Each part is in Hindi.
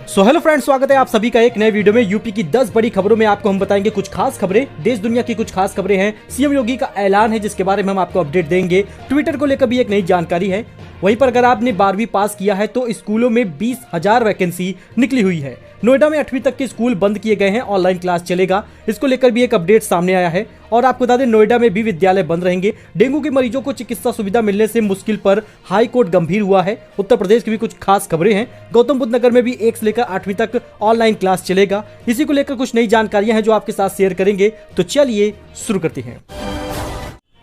सो हेलो फ्रेंड्स, स्वागत है आप सभी का एक नए वीडियो में। यूपी की 10 बड़ी खबरों में आपको हम बताएंगे कुछ खास खबरें, देश दुनिया की कुछ खास खबरें हैं। सीएम योगी का ऐलान है जिसके बारे में हम आपको अपडेट देंगे। ट्विटर को लेकर भी एक नई जानकारी है। वहीं पर अगर आपने 12वीं पास किया है तो स्कूलों में 20,000 वैकेंसी निकली हुई है। नोएडा में 8वीं तक के स्कूल बंद किए गए हैं, ऑनलाइन क्लास चलेगा। इसको लेकर भी एक अपडेट सामने आया है। और आपको बता दें, नोएडा में भी विद्यालय बंद रहेंगे। डेंगू के मरीजों को चिकित्सा सुविधा मिलने से मुश्किल पर हाई कोर्ट गंभीर हुआ है। उत्तर प्रदेश की भी कुछ खास खबरें हैं। गौतम बुद्ध नगर में भी 1 से लेकर 8वीं तक ऑनलाइन क्लास चलेगा। इसी को लेकर कुछ नई जानकारियां हैं जो आपके साथ शेयर करेंगे। तो चलिए शुरू करते हैं।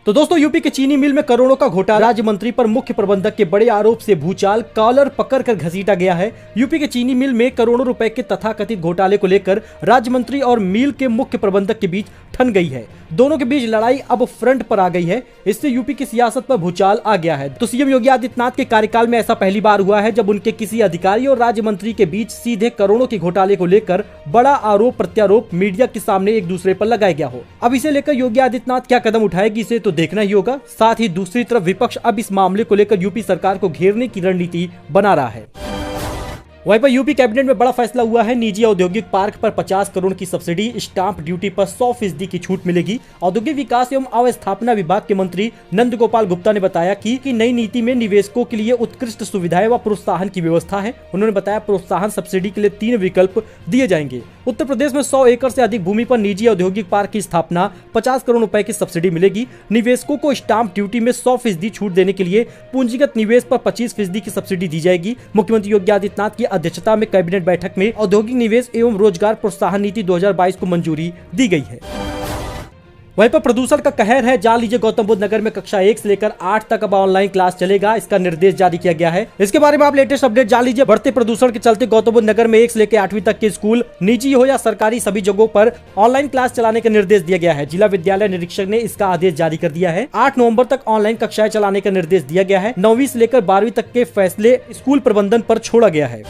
तो दोस्तों, यूपी के चीनी मिल में करोड़ों का घोटाला, राज्य मंत्री पर मुख्य प्रबंधक के बड़े आरोप से भूचाल, कॉलर पकड़कर घसीटा गया है। यूपी के चीनी मिल में करोड़ों रुपए के तथाकथित घोटाले को लेकर राज्य मंत्री और मिल के मुख्य प्रबंधक के बीच ठन गई है। दोनों के बीच लड़ाई अब फ्रंट पर आ गई है। इससे यूपी की सियासत पर भूचाल आ गया है। तो सीएम योगी आदित्यनाथ के कार्यकाल में ऐसा पहली बार हुआ है जब उनके किसी अधिकारी और राज्य मंत्री के बीच सीधे करोड़ों के घोटाले को लेकर बड़ा आरोप प्रत्यारोप मीडिया के सामने एक दूसरे पर लगाया गया हो। अब इसे लेकर योगी आदित्यनाथ क्या कदम उठाएगी, इसे तो देखना ही होगा। साथ ही दूसरी तरफ विपक्ष अब इस मामले को लेकर यूपी सरकार को घेरने की रणनीति बना रहा है। वहीं पर यूपी कैबिनेट में बड़ा फैसला हुआ है। निजी औद्योगिक पार्क पर 50 करोड़ की सब्सिडी, स्टाम्प ड्यूटी पर 100% की छूट मिलेगी। औद्योगिक विकास एवं अवस्थापना विभाग के मंत्री नंद गोपाल गुप्ता ने बताया कि नई नीति में निवेशकों के लिए उत्कृष्ट सुविधाएं व प्रोत्साहन की व्यवस्था है। उन्होंने बताया, प्रोत्साहन सब्सिडी के लिए 3 विकल्प दिए जाएंगे। उत्तर प्रदेश में 100 एकड़ से अधिक भूमि पर निजी औद्योगिक पार्क की स्थापना, 50 करोड़ रुपए की सब्सिडी मिलेगी। निवेशकों को स्टाम्प ड्यूटी में 100% छूट देने के लिए पूंजीगत निवेश पर 25% की सब्सिडी दी जाएगी। मुख्यमंत्री योगी आदित्यनाथ की अध्यक्षता में कैबिनेट बैठक में औद्योगिक निवेश एवं रोजगार प्रोत्साहन नीति 2022 को मंजूरी दी गई है। वहीं पर प्रदूषण का कहर है। जान लीजिए, गौतम बुद्ध नगर में कक्षा 1 से लेकर 8 तक अब ऑनलाइन क्लास चलेगा। इसका निर्देश जारी किया गया है। इसके बारे में आप लेटेस्ट अपडेट जान लीजिए। बढ़ते प्रदूषण के चलते गौतम बुद्ध नगर में 1 से लेकर 8वीं तक के स्कूल, निजी हो या सरकारी, सभी जगहों पर ऑनलाइन क्लास चलाने का निर्देश दिया गया है। जिला विद्यालय निरीक्षक ने इसका आदेश जारी कर दिया है। 8 नवंबर तक ऑनलाइन कक्षाएं चलाने का निर्देश दिया गया है। 9वीं से लेकर 12वीं तक के फैसले स्कूल प्रबंधन पर छोड़ा गया है।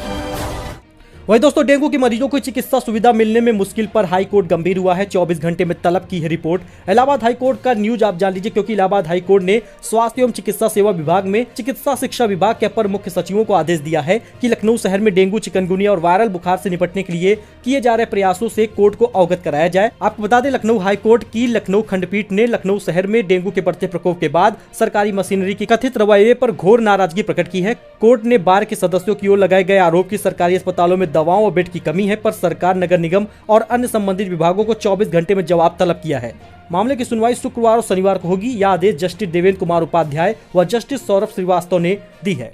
वहीं दोस्तों, डेंगू के मरीजों को चिकित्सा सुविधा मिलने में मुश्किल पर हाई कोर्ट गंभीर हुआ है। 24 घंटे में तलब की है रिपोर्ट। इलाहाबाद हाई कोर्ट का न्यूज आप जान लीजिए, क्योंकि इलाहाबाद हाई कोर्ट ने स्वास्थ्य एवं चिकित्सा सेवा विभाग में चिकित्सा शिक्षा विभाग के अपर मुख्य सचिवों को आदेश दिया है कि लखनऊ शहर में डेंगू, चिकनगुनिया और वायरल बुखार से निपटने के लिए किए जा रहे प्रयासों से कोर्ट को अवगत कराया जाए। आपको बता दें, लखनऊ हाई कोर्ट की लखनऊ खंडपीठ ने लखनऊ शहर में डेंगू के बढ़ते प्रकोप के बाद सरकारी मशीनरी की कथित रवैये पर घोर नाराजगी प्रकट की है। कोर्ट ने बार के सदस्यों की ओर लगाए गए आरोप की सरकारी अस्पतालों में दवाओं और बेड की कमी है, पर सरकार, नगर निगम और अन्य संबंधित विभागों को 24 घंटे में जवाब तलब किया है। मामले की सुनवाई शुक्रवार और शनिवार को होगी। यह आदेश जस्टिस देवेंद्र कुमार उपाध्याय व जस्टिस सौरभ श्रीवास्तव ने दी है।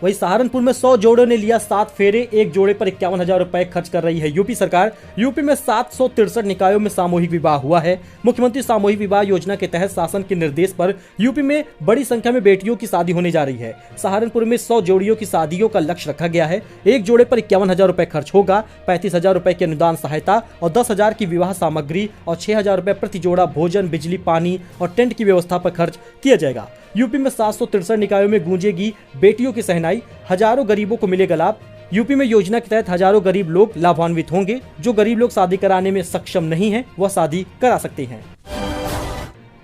वही सहारनपुर में 100 जोड़ों ने लिया 7 फेरे, एक जोड़े पर 51,000 रुपए खर्च कर रही है यूपी सरकार। यूपी में 763 निकायों में सामूहिक विवाह हुआ है। मुख्यमंत्री सामूहिक विवाह योजना के तहत शासन के निर्देश पर यूपी में बड़ी संख्या में बेटियों की शादी होने जा रही है। सहारनपुर में 100 जोड़ियों की शादियों का लक्ष्य रखा गया है। एक जोड़े पर 51,000 रुपए खर्च होगा। 35,000 रुपए की अनुदान सहायता और 10,000 की विवाह सामग्री और 6,000 रुपए प्रति जोड़ा भोजन, बिजली, पानी और टेंट की व्यवस्था पर खर्च किया जाएगा। यूपी में 763 निकायों में गूंजेगी बेटियों की सहनाई। हजारों गरीबों को मिलेगा लाभ। यूपी में योजना के तहत हजारों गरीब लोग लाभान्वित होंगे। जो गरीब लोग शादी कराने में सक्षम नहीं है वह शादी करा सकते हैं।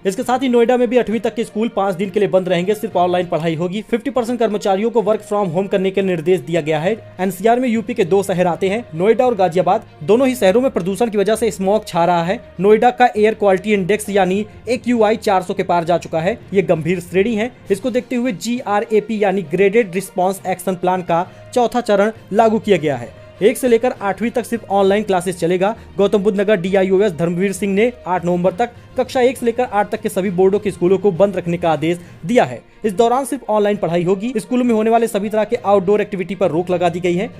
इसके साथ ही नोएडा में भी 8वीं तक के स्कूल 5 दिन के लिए बंद रहेंगे। सिर्फ ऑनलाइन पढ़ाई होगी। 50% कर्मचारियों को वर्क फ्रॉम होम करने के निर्देश दिया गया है। एनसीआर में यूपी के 2 शहर आते हैं, नोएडा और गाजियाबाद। दोनों ही शहरों में प्रदूषण की वजह से स्मॉग छा रहा है। नोएडा का एयर क्वालिटी इंडेक्स यानी AQI 400 के पार जा चुका है। ये गंभीर श्रेणी है। इसको देखते हुए GRAP यानी ग्रेडेड रिस्पॉन्स एक्शन प्लान का 4था चरण लागू किया गया है। 1 से लेकर 8वीं तक सिर्फ ऑनलाइन क्लासेस चलेगा। गौतम बुद्ध नगर DIOS धर्मवीर सिंह ने 8 नवंबर तक कक्षा 1 से लेकर 8 तक के सभी बोर्डों के स्कूलों को बंद रखने का आदेश दिया है। इस दौरान सिर्फ ऑनलाइन पढ़ाई होगी। स्कूलों में होने वाले सभी तरह के आउटडोर एक्टिविटी पर रोक लगा दी गई है।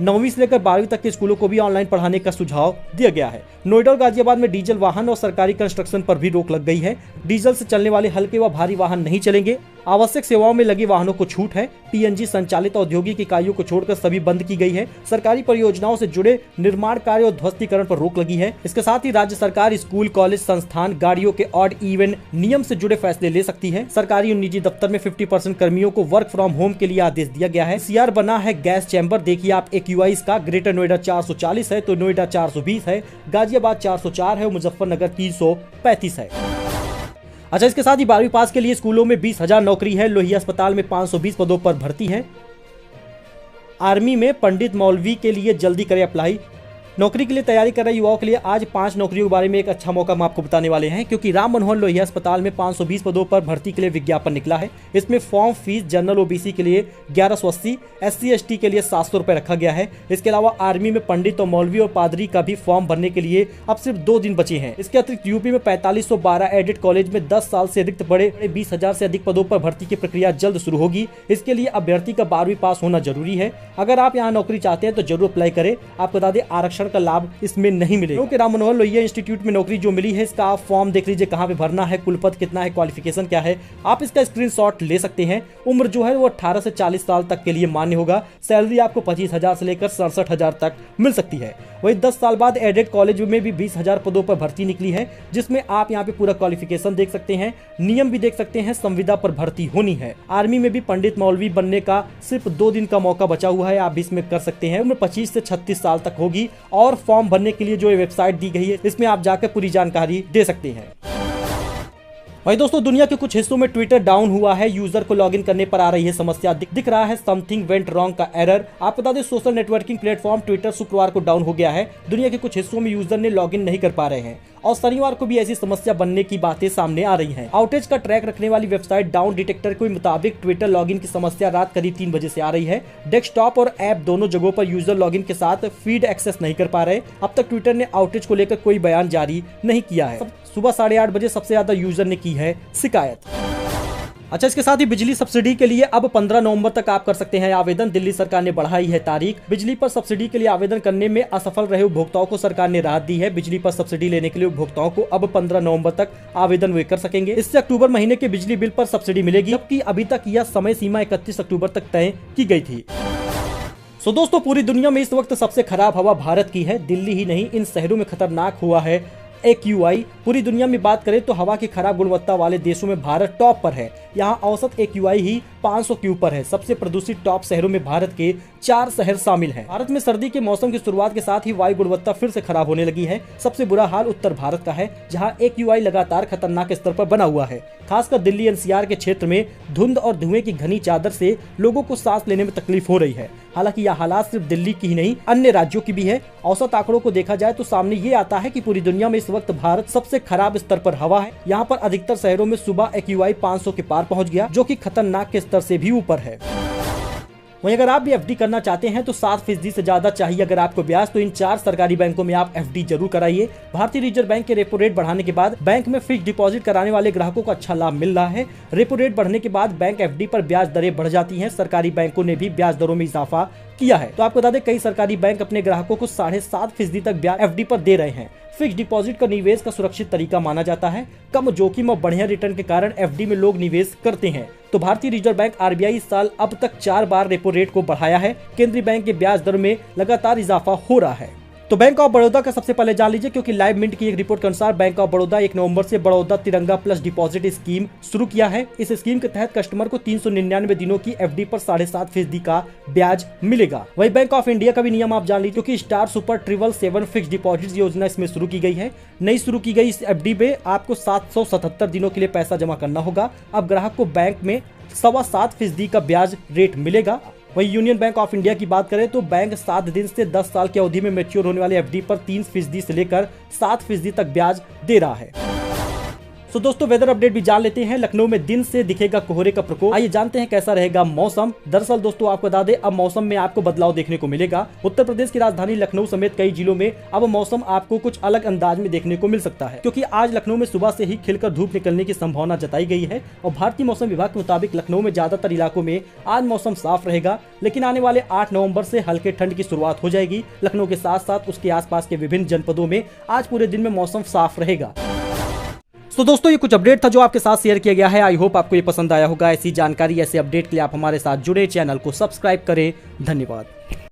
9वीं से लेकर 12वीं तक के स्कूलों को भी ऑनलाइन पढ़ाने का सुझाव दिया गया है। नोएडा और गाजियाबाद में डीजल वाहन और सरकारी कंस्ट्रक्शन पर भी रोक लग गई है। डीजल से चलने वाले हल्के व भारी वाहन नहीं चलेंगे। आवश्यक सेवाओं में लगे वाहनों को छूट है। PNG संचालित औद्योगिक इकाइयों को छोड़कर सभी बंद की गई है। सरकारी परियोजनाओं से जुड़े निर्माण कार्य और ध्वस्तीकरण पर रोक लगी है। इसके साथ ही राज्य सरकार स्कूल, कॉलेज, संस्थान, गाड़ियों के ऑड इवन नियम से जुड़े फैसले ले सकती है। सरकारी और निजी दफ्तर में 50% कर्मियों को वर्क फ्रॉम होम के लिए आदेश दिया गया है। CR बना है गैस चैम्बर। देखिए आप AQI का ग्रेटर नोएडा 440 है तो नोएडा 420 है, गाजियाबाद 404 है, मुजफ्फरनगर 335 है। अच्छा, इसके साथ ही 12वीं पास के लिए स्कूलों में 20,000 नौकरी है। लोहिया अस्पताल में 520 पदों पर भर्ती है। आर्मी में पंडित मौलवी के लिए जल्दी करें अप्लाई। नौकरी के लिए तैयारी कर रहे युवाओं के लिए आज 5 नौकरियों के बारे में एक अच्छा मौका हम आपको बताने वाले हैं, क्योंकि राम मनोहर लोहिया अस्पताल में 520 पदों पर भर्ती के लिए विज्ञापन निकला है। इसमें फॉर्म फीस जनरल ओबीसी के लिए 1180, SC ST के लिए 700 रुपए रखा गया है। इसके अलावा आर्मी में पंडित और मौलवी और पादरी का भी फॉर्म भरने के लिए अब सिर्फ 2 दिन बचे हैं। इसके अतिरिक्त यूपी में 4512 एडेड कॉलेज में 10 साल से रिक्त पड़े 20,000 से अधिक पदों पर भर्ती की प्रक्रिया जल्द शुरू होगी। इसके लिए अभ्यर्थी का 12वीं पास होना जरूरी है। अगर आप यहाँ नौकरी चाहते हैं तो जरूर अप्लाई करें। आपको बता दें, आरक्षण का लाभ इसमें नहीं मिलेगा, क्योंकि राम मनोहर लोहिया इंस्टीट्यूट में नौकरी जो मिली है, इसका आप फॉर्म देख लीजिए कहाँ पे भरना है, कुलपद कितना है, क्वालिफिकेशन क्या है, आप इसका स्क्रीनशॉट ले सकते हैं। उम्र जो है वो 18 से 40 साल तक के लिए मान्य होगा। सैलरी आपको 25,000 से लेकर 67,000 तक मिल सकती है। वही 10 साल बाद एडेड कॉलेज में भी 20,000 पदों पर भर्ती निकली है, जिसमें आप यहाँ पे पूरा क्वालिफिकेशन देख सकते हैं, नियम भी देख सकते हैं। संविदा पर भर्ती होनी है। आर्मी में भी पंडित मौलवी बनने का सिर्फ 2 दिन का मौका बचा हुआ है, आप भी इसमें कर सकते हैं। उम्र 25 से 36 साल तक होगी और फॉर्म भरने के लिए जो वेबसाइट दी गई है, इसमें आप जाकर पूरी जानकारी दे सकते हैं। वही दोस्तों, दुनिया के कुछ हिस्सों में ट्विटर डाउन हुआ है। यूजर को लॉगिन करने पर आ रही है समस्या, दिख रहा है समथिंग वेंट रॉन्ग का एरर। आप बता दें, सोशल नेटवर्किंग प्लेटफॉर्म ट्विटर शुक्रवार को डाउन हो गया है। दुनिया के कुछ हिस्सों में यूजर ने लॉगिन नहीं कर पा रहे हैं और शनिवार को भी ऐसी समस्या बनने की बातें सामने आ रही हैं। आउटेज का ट्रैक रखने वाली वेबसाइट डाउन डिटेक्टर के मुताबिक ट्विटर लॉगिन की समस्या रात करीब 3 बजे से आ रही है। डेस्कटॉप और ऐप दोनों जगहों पर यूजर लॉगिन के साथ फीड एक्सेस नहीं कर पा रहे। अब तक ट्विटर ने आउटेज को लेकर कोई बयान जारी नहीं किया है। सुबह 8:30 बजे सबसे ज्यादा यूजर ने की है शिकायत। अच्छा, इसके साथ ही बिजली सब्सिडी के लिए अब 15 नवंबर तक आप कर सकते हैं आवेदन। दिल्ली सरकार ने बढ़ाई है तारीख। बिजली पर सब्सिडी के लिए आवेदन करने में असफल रहे उपभोक्ताओं को सरकार ने राहत दी है। बिजली पर सब्सिडी लेने के लिए उपभोक्ताओं को अब 15 नवंबर तक आवेदन वे कर सकेंगे। इससे अक्टूबर महीने के बिजली बिल पर सब्सिडी मिलेगी, जबकि अभी तक यह समय सीमा 31 अक्टूबर तक तय की गई थी। तो दोस्तों, पूरी दुनिया में इस वक्त सबसे खराब हवा भारत की है। दिल्ली ही नहीं, इन शहरों में खतरनाक हुआ है AQI। पूरी दुनिया में बात करें तो हवा की खराब गुणवत्ता वाले देशों में भारत टॉप पर है। यहाँ औसत AQI ही 500 के ऊपर है। सबसे प्रदूषित टॉप शहरों में भारत के 4 शहर शामिल हैं। भारत में सर्दी के मौसम की शुरुआत के साथ ही वायु गुणवत्ता फिर से खराब होने लगी है। सबसे बुरा हाल उत्तर भारत का है, जहाँ AQI लगातार खतरनाक स्तर पर बना हुआ है। खासकर दिल्ली NCR के क्षेत्र में धुंध और धुएं की घनी चादर से लोगों को सांस लेने में तकलीफ हो रही है। हालांकि यह हालात सिर्फ दिल्ली की ही नहीं, अन्य राज्यों की भी है। औसत आंकड़ों को देखा जाए तो सामने ये आता है कि पूरी दुनिया में इस वक्त भारत सबसे खराब स्तर पर हवा है। यहाँ पर अधिकतर शहरों में सुबह AQI 500 के पार पहुँच गया, जो कि खतरनाक के स्तर से भी ऊपर है। वहीं अगर आप भी FD करना चाहते हैं तो 7% से ज्यादा चाहिए अगर आपको ब्याज, तो इन 4 सरकारी बैंकों में आप FD जरूर कराइए। भारतीय रिजर्व बैंक के रेपो रेट बढ़ाने के बाद बैंक में फिक्स डिपॉजिट कराने वाले ग्राहकों को अच्छा लाभ मिल रहा है। रेपो रेट बढ़ने के बाद बैंक FD पर ब्याज दरें बढ़ जाती हैं। सरकारी बैंकों ने भी ब्याज दरों में इजाफा किया है। तो आपको बता दें, कई सरकारी बैंक अपने ग्राहकों को 7.5% तक ब्याज FD पर दे रहे हैं। फिक्स डिपॉजिट का निवेश का सुरक्षित तरीका माना जाता है। कम जोखिम और बढ़िया रिटर्न के कारण FD में लोग निवेश करते हैं। तो भारतीय रिजर्व बैंक RBI इस साल अब तक 4 बार रेपो रेट को बढ़ाया है। केंद्रीय बैंक के ब्याज दर में लगातार इजाफा हो रहा है। तो बैंक ऑफ बड़ौदा का सबसे पहले जान लीजिए, क्योंकि लाइव मिंट की एक रिपोर्ट के अनुसार बैंक ऑफ बड़ौदा 1 नवंबर से बड़ौदा तिरंगा प्लस डिपॉजिट स्कीम शुरू किया है। इस स्कीम के तहत कस्टमर को 399 दिनों की FD पर 7.5% का ब्याज मिलेगा। वही बैंक ऑफ इंडिया का भी नियम आप जान लीजिए, क्योंकि स्टार सुपर 777 फिक्स डिपॉजिट योजना इसमें शुरू की गई है। नई शुरू की गई इस FD में आपको 777 दिनों के लिए पैसा जमा करना होगा। अब ग्राहक को बैंक में 7.25% का ब्याज रेट मिलेगा। वहीं यूनियन बैंक ऑफ इंडिया की बात करें तो बैंक 7 दिन से 10 साल की अवधि में मैच्योर होने वाली FD पर 3% से लेकर 7% तक ब्याज दे रहा है। तो दोस्तों, वेदर अपडेट भी जान लेते हैं। लखनऊ में दिन से दिखेगा कोहरे का प्रकोप। आइए जानते हैं कैसा रहेगा मौसम। दरअसल दोस्तों, आपको बता दें, अब मौसम में आपको बदलाव देखने को मिलेगा। उत्तर प्रदेश की राजधानी लखनऊ समेत कई जिलों में अब मौसम आपको कुछ अलग अंदाज में देखने को मिल सकता है, क्योंकि आज लखनऊ में सुबह से ही खिलकर धूप निकलने की संभावना जताई गई है। और भारतीय मौसम विभाग के मुताबिक लखनऊ में ज्यादातर इलाकों में आज मौसम साफ रहेगा, लेकिन आने वाले 8 नवंबर से हल्के ठंड की शुरुआत हो जाएगी। लखनऊ के साथ साथ उसके आसपास के विभिन्न जनपदों में आज पूरे दिन में मौसम साफ रहेगा। तो दोस्तों, ये कुछ अपडेट था जो आपके साथ शेयर किया गया है। आई होप आपको ये पसंद आया होगा। ऐसी जानकारी, ऐसे अपडेट के लिए आप हमारे साथ जुड़े, चैनल को सब्सक्राइब करें। धन्यवाद।